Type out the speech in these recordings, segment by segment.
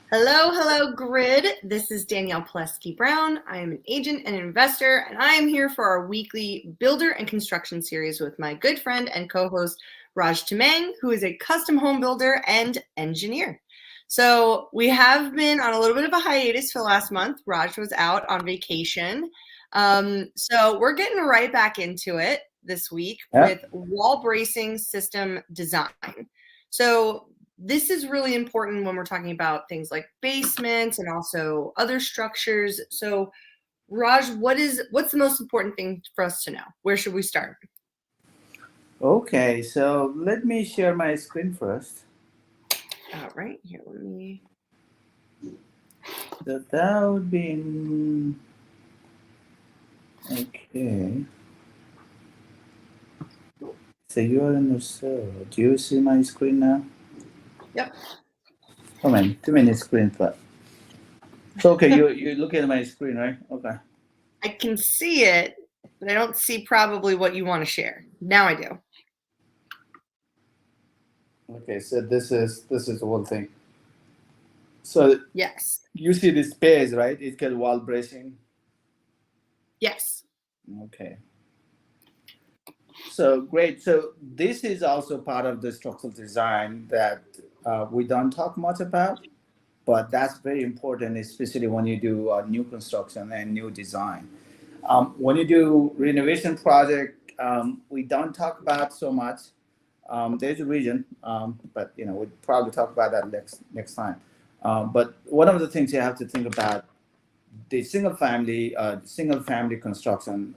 Hello, Grid. This is Danielle Palloschi-Browne. I am an agent and investor, and I am here for our weekly builder and construction series with my good friend and co-host, Raj Tamang, who is a custom home builder and engineer. So we have been on a little bit of a hiatus for the last month. Raj was out on vacation. So we're getting right back into it this week with wall bracing system design. So this is really important when we're talking about things like basements and also other structures. So Raj, what's the most important thing for us to know? Where should we start? Okay, so let me share my screen first. All right, here, let me. So that would be okay. So you are in the server. Do you see my screen now? Yep. Oh man, too many screens, but so okay, you look at my screen, right? Okay. I can see it, but I don't see probably what you want to share. Now I do. Okay, so this is the whole thing. So yes, you see this page, right? It's called wall bracing. Yes. Okay. So great. So this is also part of the structural design that we don't talk much about, but that's very important, especially when you do new construction and new design. When you do renovation project, we don't talk about so much. There's a reason, but we'll probably talk about that next time. But one of the things you have to think about the single family construction,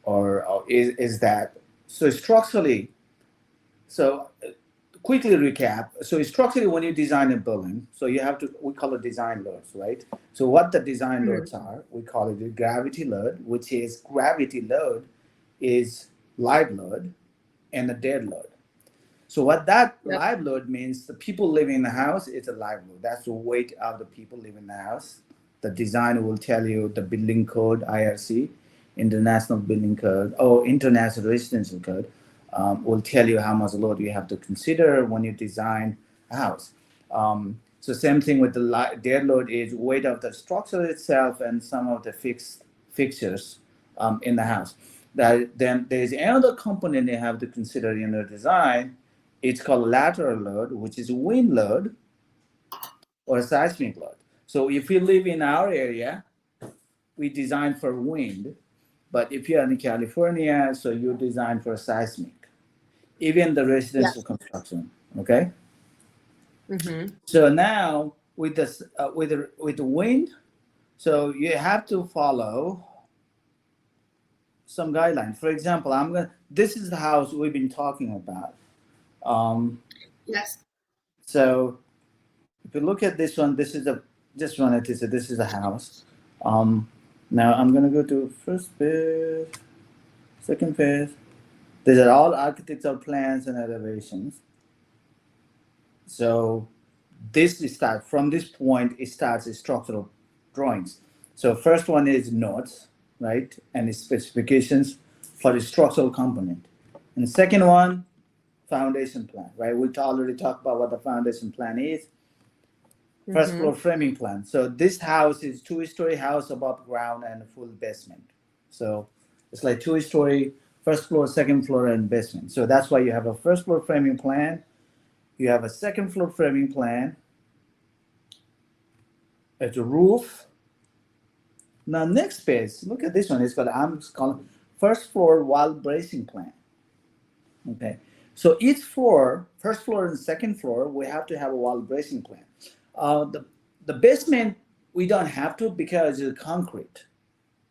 or is that so structurally. So quickly recap. So structurally, when you design a building, so you have to, we call it design loads, right? So what the design loads are, we call it the gravity load, which is gravity load is live load and the dead load. So what that live load means, the people living in the house is a live load. That's the weight of the people living in the house. The designer will tell you the building code, IRC, International Building Code, or International Residential Code, will tell you how much load you have to consider when you design a house. So same thing with the dead load is weight of the structure itself and some of the fixed fixtures in the house. Then there's another component you have to consider in the design. It's called lateral load, which is wind load or seismic load. So if you live in our area, we design for wind, but if you're in California, so you design for seismic. Even the residential construction, okay? Mm-hmm. So now with this with the wind, so you have to follow some guidelines. For example, this is the house we've been talking about. Yes. So if you look at this one, this is this is a house. Now I'm gonna go to first page, second page. These are all architectural plans and elevations. So this starts from this point. It starts as structural drawings. So first one is notes, right, and its specifications for the structural component. And the second one, foundation plan, right? We already talked about what the foundation plan is. First floor framing plan. So this house is two-story house above ground and a full basement. So it's like two-story, first floor, second floor, and basement. So that's why you have a first floor framing plan. You have a second floor framing plan. It's a roof. Now next page, look at this one. It's called first floor wall bracing plan. Okay. So each floor, first floor and second floor, we have to have a wall bracing plan. The basement, we don't have to because it's concrete,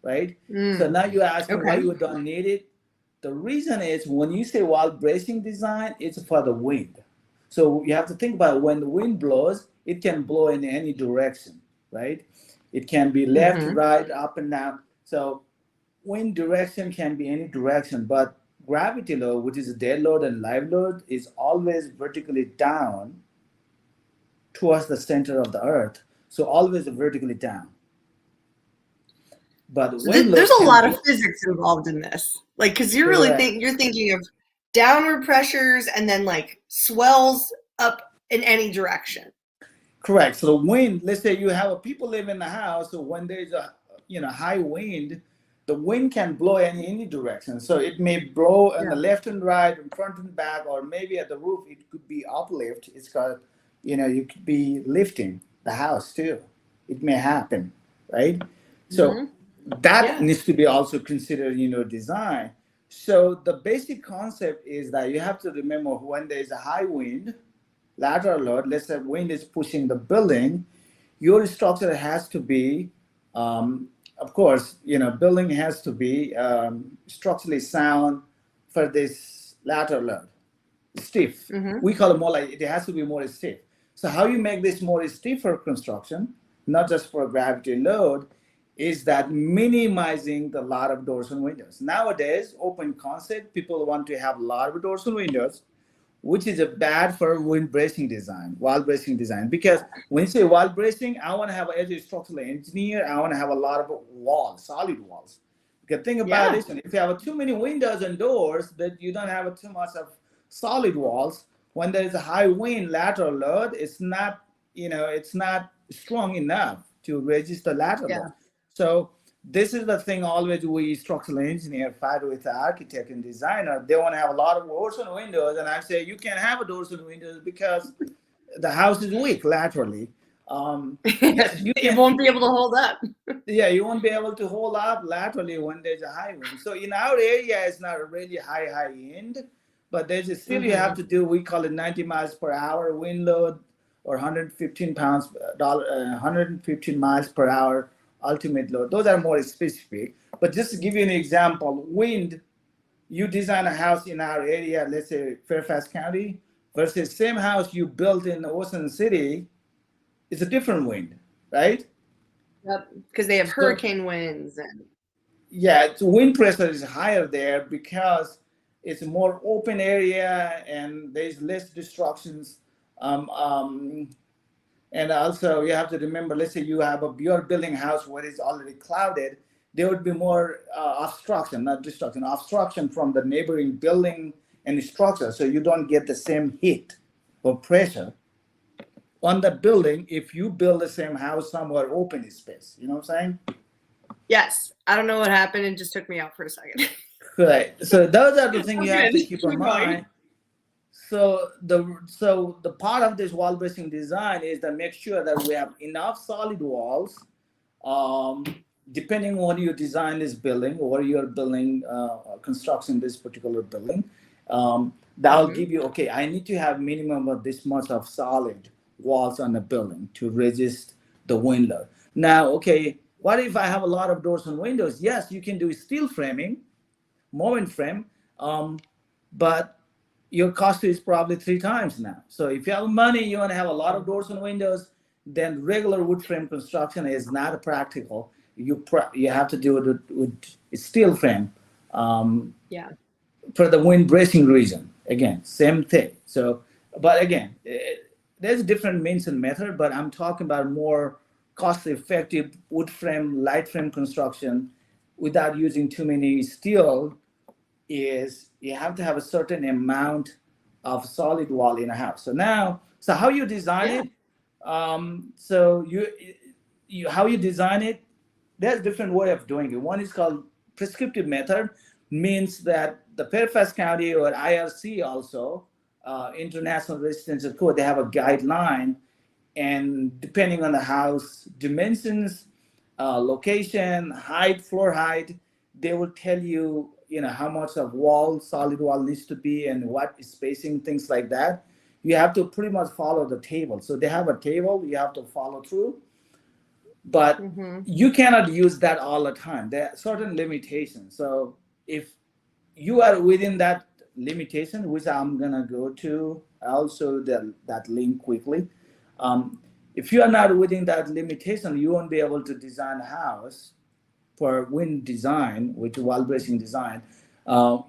right? So now you ask me why you don't need it. The reason is when you say wall bracing design, it's for the wind. So you have to think about when the wind blows, it can blow in any direction, right? It can be left, right, up and down. So wind direction can be any direction, but gravity load, which is a dead load and live load, is always vertically down towards the center of the earth. So always vertically down. But so there's a lot of physics involved in this, like, because you're really you're thinking of downward pressures and then like swells up in any direction. Correct. So the wind, let's say you have a people live in the house, so when there's a high wind, the wind can blow any direction. So it may blow on the Yeah. left and right, in front and back, or maybe at the roof it could be uplift. It's called, you could be lifting the house too. It may happen, right? So Hmm. that Yeah. needs to be also considered in your design. So the basic concept is that you have to remember when there is a high wind, lateral load, let's say wind is pushing the building, your structure has to be, of course, building has to be structurally sound for this lateral load, stiff. Hmm. We call it more like it has to be more stiff. So how you make this more stiff for construction, not just for gravity load, is that minimizing the lot of doors and windows. Nowadays, open concept, people want to have a lot of doors and windows, which is a bad for wind bracing design, wall bracing design. Because when you say wall bracing, I want to have as a structural engineer, I want to have a lot of walls, solid walls. Because think about Yeah. this, and if you have too many windows and doors, that you don't have too much of solid walls. When there is a high wind lateral load, it's not strong enough to resist the lateral load. Yeah. So this is the thing always we structural engineer fight with the architect and designer. They want to have a lot of doors and windows, and I say you can't have a doors and windows because the house is weak laterally. Yes, you It can. won't be able to hold up. Yeah, you won't be able to hold up laterally when there's a high wind. So in our area, it's not a really high end, but still you have Hmm. to do. We call it 90 miles per hour wind load, or 115 pounds 115 miles per hour ultimate load. Those are more specific. But just to give you an example, wind. You design a house in our area, let's say Fairfax County, versus same house you built in Ocean City. It's a different wind, right? Yep. Because they have So hurricane winds and yeah, wind pressure is higher there because it's a more open area and there's less destructions. Um, um, and also you have to remember, let's say you're building a house where it's already clouded, there would be more obstruction, not destruction, obstruction from the neighboring building and structure. So you don't get the same heat or pressure on the building if you build the same house somewhere open space. You know what I'm saying? yes. I don't know what happened. It just took me out for a second. Right. So those are the things Oh, you have good. to keep in Keep going. mind. So the part of this wall bracing design is to make sure that we have enough solid walls. Um, Depending on what you design this building or you're building construction this particular building, that'll Hmm. give you okay. I need to have minimum of this much of solid walls on the building to resist the wind load. Now, okay, what if I have a lot of doors and windows? Yes, you can do steel framing, moment frame, but your cost is probably three times now. So if you have money, you want to have a lot of doors and windows, then regular wood frame construction is not practical. You have to do it with steel frame, um, Yeah. for the wind bracing reason. Again, same thing. So, but again, there's different means and method, but I'm talking about more cost effective wood frame, light frame construction without using too many steel. Is you have to have a certain amount of solid wall in a house. So how you design Yeah. it, so you how you design it, there's different way of doing it. One is called prescriptive method, means that the Fairfax County or IRC also, International Residential Code, they have a guideline, and depending on the house dimensions, location, height, floor height, they will tell you, how much of wall, solid wall needs to be and what spacing, things like that. You have to pretty much follow the table. So they have a table you have to follow through, but Hmm. you cannot use that all the time. There are certain limitations. So if you are within that limitation, which I'm gonna go to also that link quickly. Um, if you are not within that limitation, you won't be able to design a house for wind design, which is wall bracing design,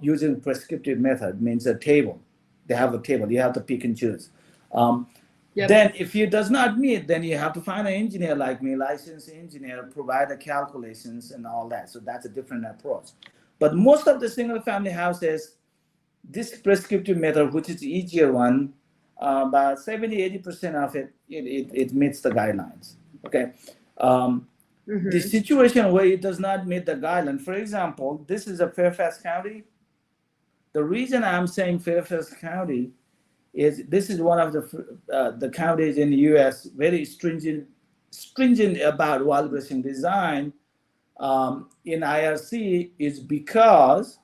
using prescriptive method means a table. They have a table. You have to pick and choose. Um, Yep. then, if it does not meet, then you have to find an engineer like me, licensed engineer, provide the calculations and all that. So that's a different approach. But most of the single family houses, this prescriptive method, which is the easier one, about 70-80% of it meets the guidelines. Okay. The situation where it does not meet the guideline, for example, this is a Fairfax County. The reason I'm saying Fairfax County is this is one of the counties in the U.S. very stringent about wall bracing design in IRC is because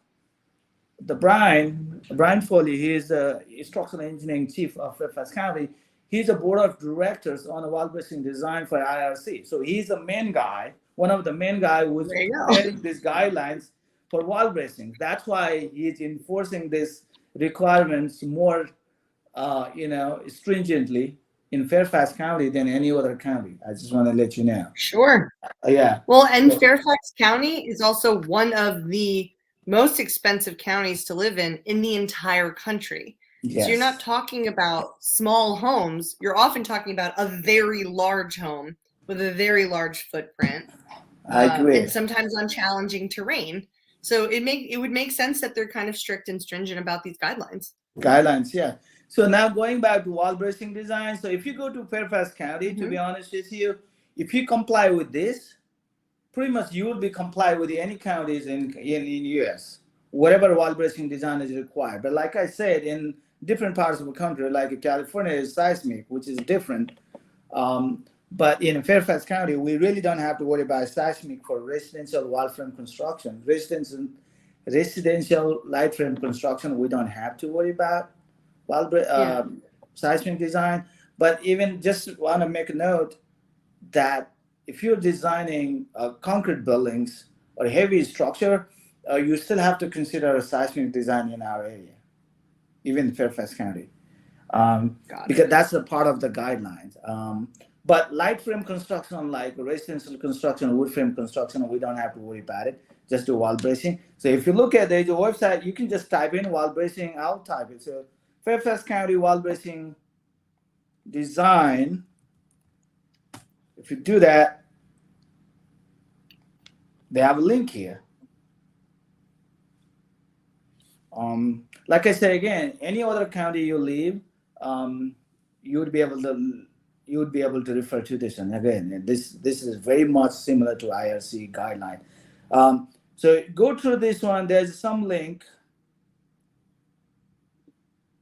the Brian Foley, he is the structural engineering chief of Fairfax County. He's a board of directors on the wall bracing design for IRC. So he's the main guy, one of the main guy who's preparing these guidelines for wall bracing. That's why he's enforcing these requirements more, stringently in Fairfax County than any other county. I just want to let you know. Sure. Yeah. Well, and Fairfax County is also one of the most expensive counties to live in the entire country. Yes. So you're not talking about small homes. You're often talking about a very large home with a very large footprint. I agree. And sometimes on challenging terrain. So it would make sense that they're kind of strict and stringent about these guidelines. Guidelines, yeah. So now going back to wall bracing design. So if you go to Fairfax County, to be honest with you, if you comply with this, pretty much you will be complied with any counties in US, whatever wall bracing design is required. But like I said, in different parts of the country, like California is seismic, which is different. But in Fairfax County, we really don't have to worry about seismic for residential wall frame construction. Residential light frame construction, we don't have to worry about seismic design. But even just want to make a note that if you're designing concrete buildings or heavy structure, you still have to consider a seismic design in our area, even Fairfax County, because that's a part of the guidelines. But light frame construction, like residential construction, wood frame construction, we don't have to worry about it. Just do wall bracing. So if you look at the website, you can just type in wall bracing. I'll type it. So Fairfax County wall bracing design. If you do that, they have a link here. Like I said again, any other county you leave, you would be able to refer to this. And again, this is very much similar to IRC guideline. So go through this one. There's some link.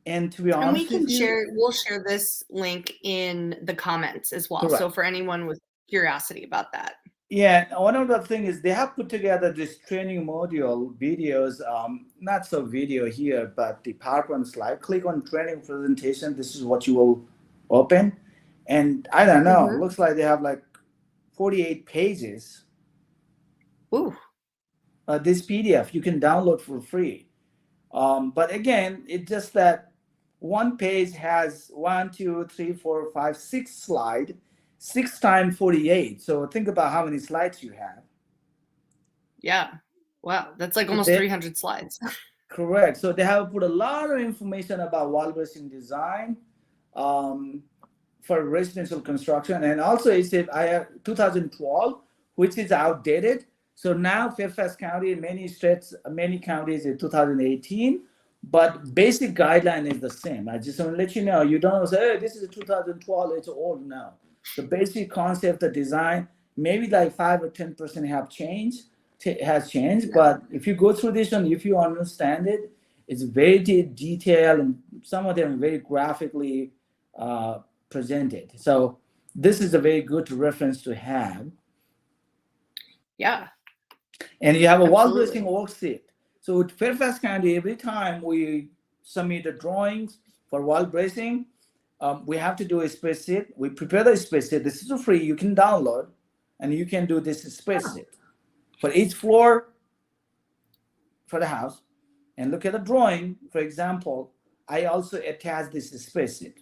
And to be honest, we'll share this link in the comments as well. Correct. So for anyone with curiosity about that. Yeah, one of the things is they have put together this training module videos, not so video here, but the PowerPoint slide. Click on training presentation. This is what you will open. And I don't know, it looks like they have like 48 pages. Ooh. This PDF you can download for free. But again, it's just that one page has 1, 2, 3, 4, 5, 6 slides. 6 times 48. So think about how many slides you have. Yeah. Wow. That's like almost 300 slides. Correct. So they have put a lot of information about wall bracing design for residential construction. And also it said 2012, which is outdated. So now Fairfax County, many states, many counties in 2018, but basic guideline is the same. I just want to let you know, you don't say, hey, this is 2012, it's old now. The basic concept of design, maybe like 5 or 10% has changed. But if you go through this one, if you understand it, it's very detailed and some of them very graphically presented. So this is a very good reference to have. Yeah. And you have a wall bracing worksheet. So with Fairfax County, every time we submit the drawings for wall bracing, we have to do a spreadsheet. We prepare the spreadsheet. This is free. You can download, and you can do this spreadsheet for each floor for the house. And look at the drawing. For example, I also attach this spreadsheet.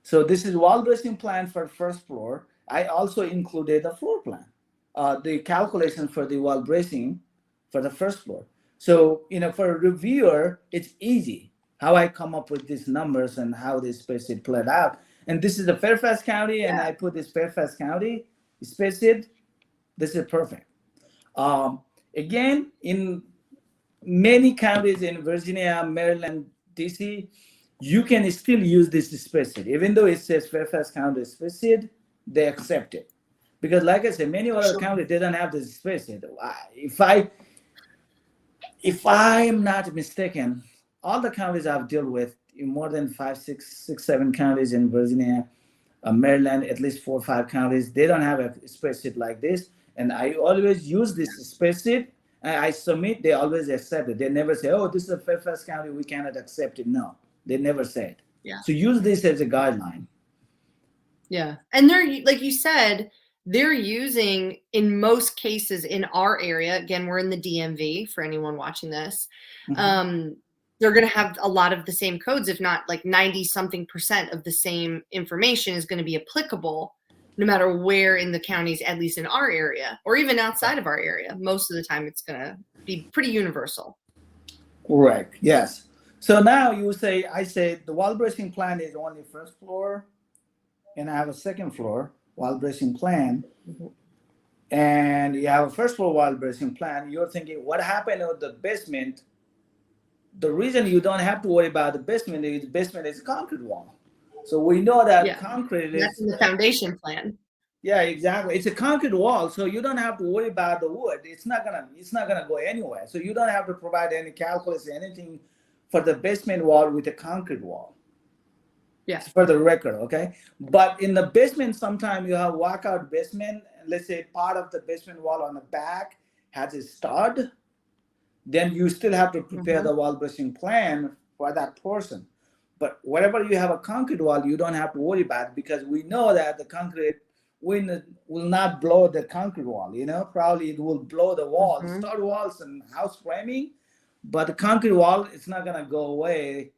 So this is wall bracing plan for first floor. I also included the floor plan, the calculation for the wall bracing for the first floor. So for a reviewer, it's easy how I come up with these numbers and how this spreadsheet played out. And this is the Fairfax County, and I put this Fairfax County spreadsheet. This is perfect. Again, in many counties in Virginia, Maryland, DC, you can still use this spreadsheet. Even though it says Fairfax County spreadsheet, they accept it. Because like I said, many other counties, they don't have this spreadsheet. If I am not mistaken, all the counties I've dealt with, in more than 5, 6, 7 counties in Virginia, Maryland, at least 4 or 5 counties, they don't have a spreadsheet like this. And I always use this spreadsheet. I submit, they always accept it. They never say, oh, this is a Fairfax County, we cannot accept it. No, they never say it. Yeah. So use this as a guideline. Yeah. And they're, like you said, they're using, in most cases in our area, again, we're in the DMV for anyone watching this, they're going to have a lot of the same codes, if not like 90-something% of the same information is going to be applicable no matter where in the counties, at least in our area, or even outside of our area. Most of the time it's going to be pretty universal. Correct. Yes. So now you say, I say the wall bracing plan is only first floor, and I have a second floor wall bracing plan, and you have a first floor wall bracing plan. You're thinking, what happened with the basement? The reason you don't have to worry about the basement is a concrete wall. So we know that concrete is, that's in the foundation plan. Yeah, exactly. It's a concrete wall, so you don't have to worry about the wood. It's not gonna go anywhere. So you don't have to provide any calculus, anything for the basement wall with a concrete wall. Yes. For the record, okay? But in the basement, sometimes you have walkout basement, and let's say part of the basement wall on the back has a stud, then you still have to prepare the wall bracing plan for that portion. But wherever you have a concrete wall, you don't have to worry about it, because we know that the concrete wind will not blow the concrete wall, probably it will blow the wall, stud walls and house framing, but the concrete wall, it's not gonna go away,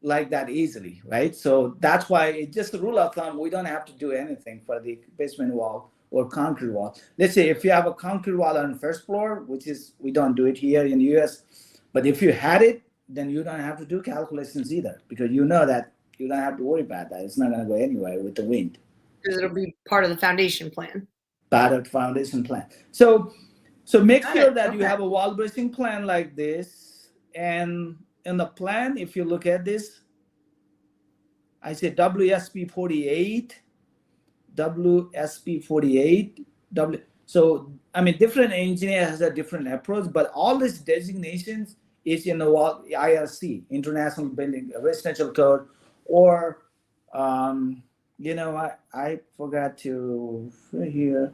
like that easily, right? So that's why it's just a rule of thumb, we don't have to do anything for the basement wall or concrete wall. Let's say if you have a concrete wall on the first floor, which is, we don't do it here in the US, but if you had it, then you don't have to do calculations either, because you know that you don't have to worry about that. It's not gonna go anywhere with the wind. Because it'll be part of the foundation plan. Part of the foundation plan. So make sure that you have a wall bracing plan like this. And in the plan, if you look at this, I say WSP 48, WSP 48, So, I mean, different engineer has a different approach, but all these designations is in the wall, IRC, International Building Residential Code, or, I forgot to here.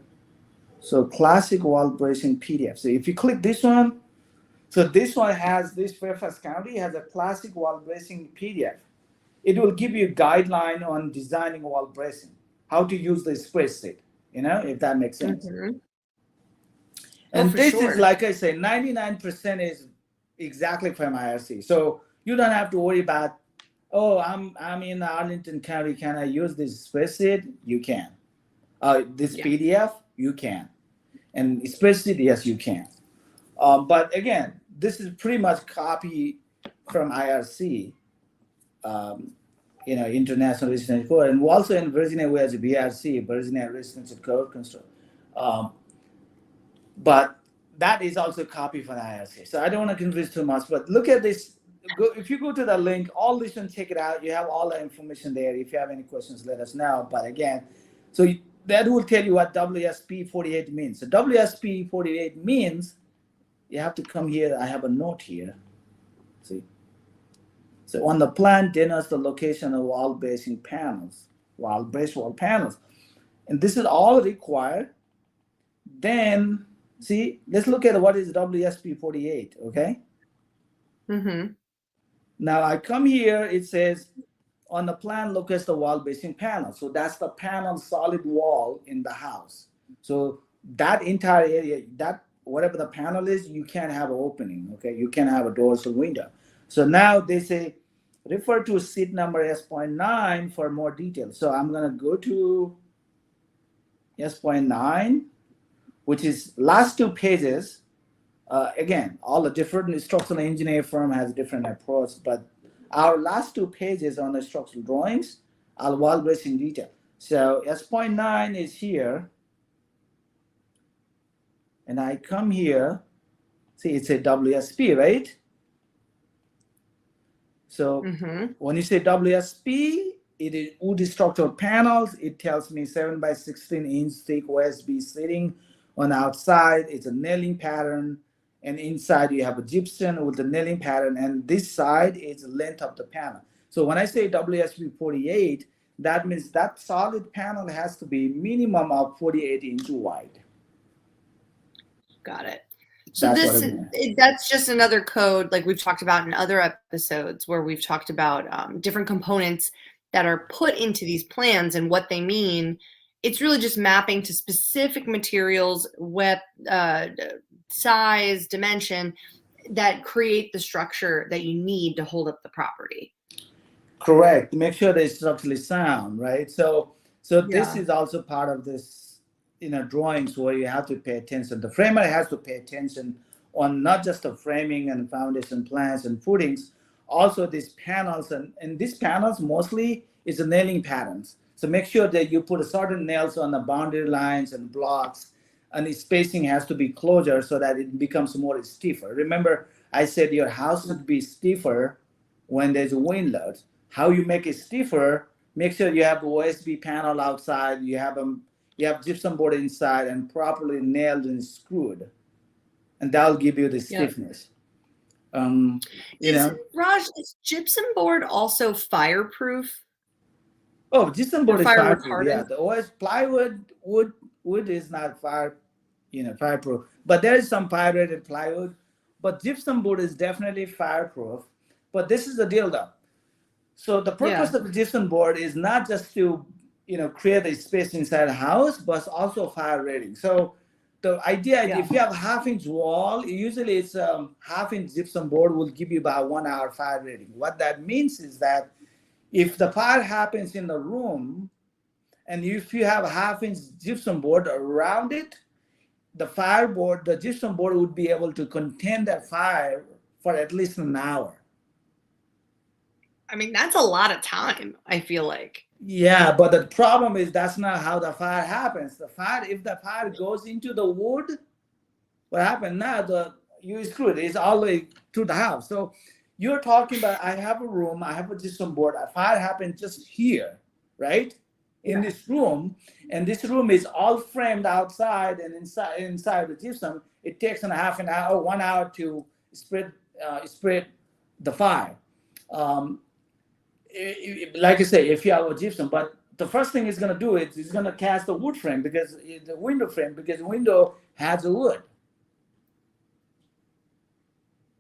So classic wall bracing PDF. So if you click this one, so this one has, this Fairfax County has a classic wall bracing PDF. It will give you a guideline on designing wall bracing, how to use the spreadsheet, if that makes sense. And this is, like I say, 99% is exactly from IRC. So you don't have to worry about, oh, I'm in Arlington County, can I use this spreadsheet? You can. This PDF, you can. And spreadsheet, yes, you can. But again, this is pretty much copy from IRC, International Residential Code. And also in Virginia, we have the VRC, Virginia Residential Code Construct. But that is also a copy from IRC. So I don't want to confuse too much, but look at this. If you go to the link, all this and check it out. You have all the information there. If you have any questions, let us know. But again, so that will tell you what WSP 48 means. So WSP 48 means you have to come here. I have a note here. See? So on the plan, denotes the location of wall bracing panels, brace wall panels. And this is all required. Then, see, let's look at what is WSP 48, okay? Now I come here, it says, on the plan, locates the wall bracing panel. So that's the panel solid wall in the house. So that entire area, that whatever the panel is, you can't have an opening, okay? You can't have a doors or window. So now they say, refer to sheet number S.9 for more details. So I'm gonna go to S.9, which is last 2 pages. Again, all the different structural engineer firm has different approach, but our last 2 pages on the structural drawings are wall bracing detail. So S.9 is here, and I come here, see it's a WSP, right? So Mm-hmm. when you say WSP, it is wood structural panels. It tells me 7 by 16 inch thick OSB sitting on outside. It's a nailing pattern. And inside you have a gypsum with the nailing pattern. And this side is the length of the panel. So when I say WSP 48, that means that solid panel has to be minimum of 48 inch wide. Got it. So That's what I mean. that's just another code, like we've talked about in other episodes, where we've talked about different components that are put into these plans and what they mean. It's really just mapping to specific materials, size, dimension that create the structure that you need to hold up the property. Correct. Make sure they're structurally sound, right? So this Yeah. is also part of this, drawings where you have to pay attention. The framer has to pay attention on not just the framing and foundation plans and footings, also these panels and these panels mostly is the nailing patterns. So make sure that you put a certain nails on the boundary lines and blocks, and the spacing has to be closer so that it becomes more stiffer. Remember, I said your house should be stiffer when there's a wind load. How you make it stiffer? Make sure you have the OSB panel outside. You have gypsum board inside and properly nailed and screwed, and that'll give you the stiffness. Raj, is gypsum board also fireproof? Oh, gypsum board is fire fireproof. Yeah, the OS plywood wood is not fireproof, but there is some fire-rated plywood. But gypsum board is definitely fireproof. But this is the deal, though. So the purpose of the gypsum board is not just to, create a space inside a house, but also fire rating. So the idea is if you have a half-inch wall, usually it's half-inch gypsum board will give you about 1 hour fire rating. What that means is that if the fire happens in the room, and if you have a half-inch gypsum board around it, the gypsum board would be able to contain that fire for at least an hour. I mean, that's a lot of time, I feel like. Yeah, but the problem is that's not how the fire happens. If the fire goes into the wood, what happens now? You screw it. It's all the way to the house. So you're talking about, I have a room, I have a gypsum board. A fire happens just here, right? In this room, and this room is all framed outside and inside the gypsum. It takes a half an hour, 1 hour to spread the fire. Like I say, if you have a gypsum, but the first thing it's going to do is it's going to cast the wood frame because the window has a wood.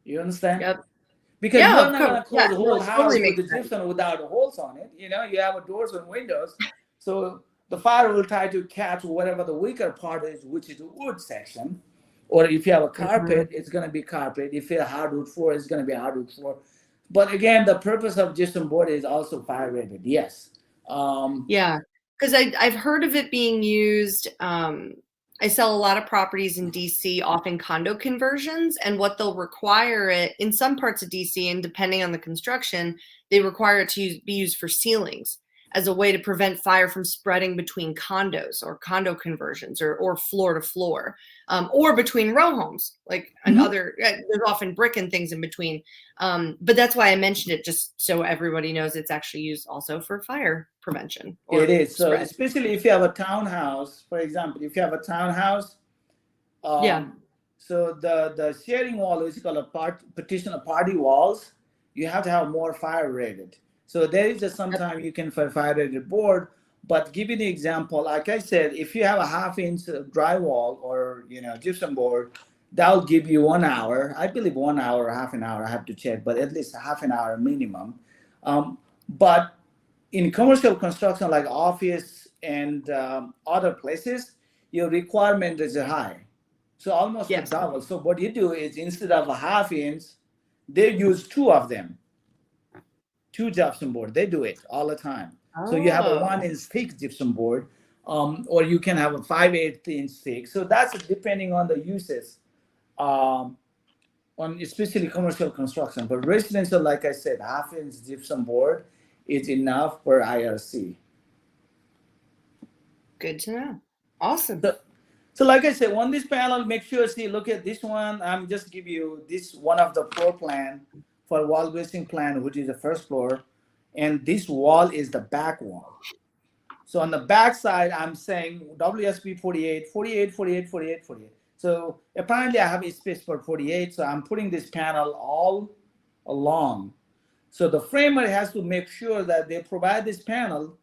You understand? Yep. Because you're not going to close the whole house with the gypsum without holes on it. You have doors and windows. So the fire will try to catch whatever the weaker part is, which is the wood section. Or if you have a carpet, it's going to be carpet. If you have a hardwood floor, it's going to be a hardwood floor. But again, the purpose of gypsum board is also fire rated. Yes. Because I've heard of it being used. I sell a lot of properties in DC, often condo conversions, and what they'll require it in some parts of DC, and depending on the construction, they require it to be used for ceilings as a way to prevent fire from spreading between condos or condo conversions or floor to floor, or between row homes, like another, there's often brick and things in between. But that's why I mentioned it, just so everybody knows it's actually used also for fire prevention. It is. So especially if you have a townhouse, for example, if you have a townhouse, so the sharing wall is called a partition of party walls. You have to have more fire rated. So there is sometimes you can fire rated board, but give you the example, like I said, if you have a half-inch drywall or gypsum board, that'll give you 1 hour. I believe 1 hour or half an hour. I have to check, but at least half an hour minimum. But in commercial construction like office and other places, your requirement is high. So almost double. So what you do is instead of a half-inch, they use 2 of them. 2 gypsum board. They do it all the time. So you have a 1-inch thick gypsum board, or you can have a 5/8 thick. So that's depending on the uses, on especially commercial construction. But residential, like I said, 1/2-inch gypsum board is enough for IRC. Good to know. Awesome. So like I said, on this panel, make sure look at this one. I'm just give you this one of the floor plan for wall bracing plan, which is the first floor, and this wall is the back wall. So on the back side, I'm saying WSP 48, 48, 48, 48, 48. So apparently I have a space for 48, so I'm putting this panel all along. So the framer has to make sure that they provide this panel.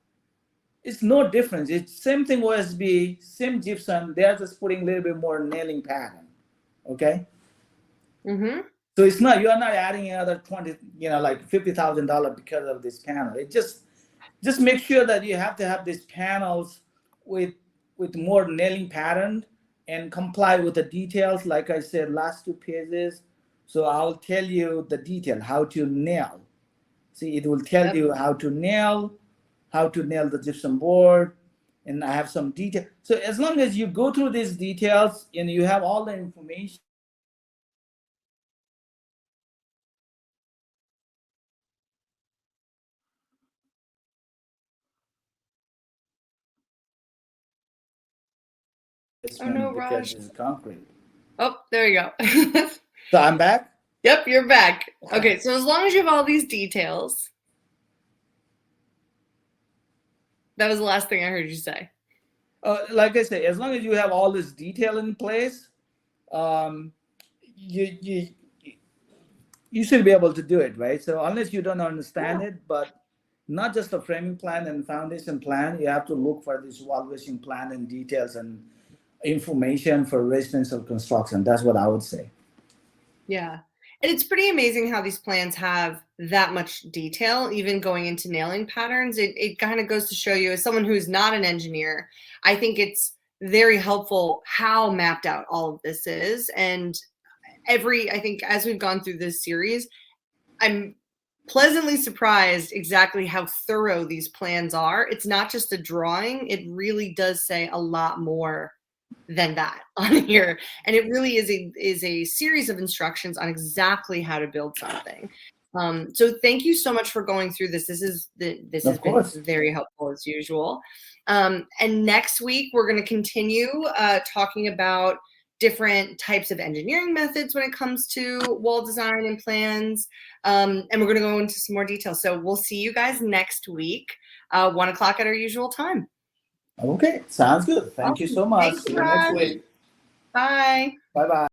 It's no difference. It's same thing OSB, same gypsum. They're just putting a little bit more nailing pattern. Okay. Mm-hmm. So it's not, you're not adding another 20, like $50,000 because of this panel. It just make sure that you have to have these panels with more nailing pattern and comply with the details. Like I said, last 2 pages. So I'll tell you the detail, how to nail. See, it will tell you how to nail the gypsum board, and I have some detail. So as long as you go through these details and you have all the information. Oh no, Because Raj. it's concrete. Oh, there you go. So I'm back? Yep, you're back. Okay, so as long as you have all these details. That was the last thing I heard you say. Like I say, as long as you have all this detail in place, you should be able to do it, right? So unless you don't understand it, but not just the framing plan and foundation plan, you have to look for this wall bracing plan and details and information for residential construction. That's what I would say. Yeah. And it's pretty amazing how these plans have that much detail, even going into nailing patterns. It kind of goes to show you, as someone who's not an engineer, I think it's very helpful how mapped out all of this is. And I think as we've gone through this series, I'm pleasantly surprised exactly how thorough these plans are. It's not just a drawing. It really does say a lot more than that on here, and it really is a series of instructions on exactly how to build something. So thank you so much for going through this. This has been very helpful as usual. And next week we're going to continue talking about different types of engineering methods when it comes to wall design and plans, and we're going to go into some more details. So we'll see you guys next week, 1 o'clock at our usual time. Okay, sounds good. Thank you so much. Thanks, See you next week. Bye. Bye-bye.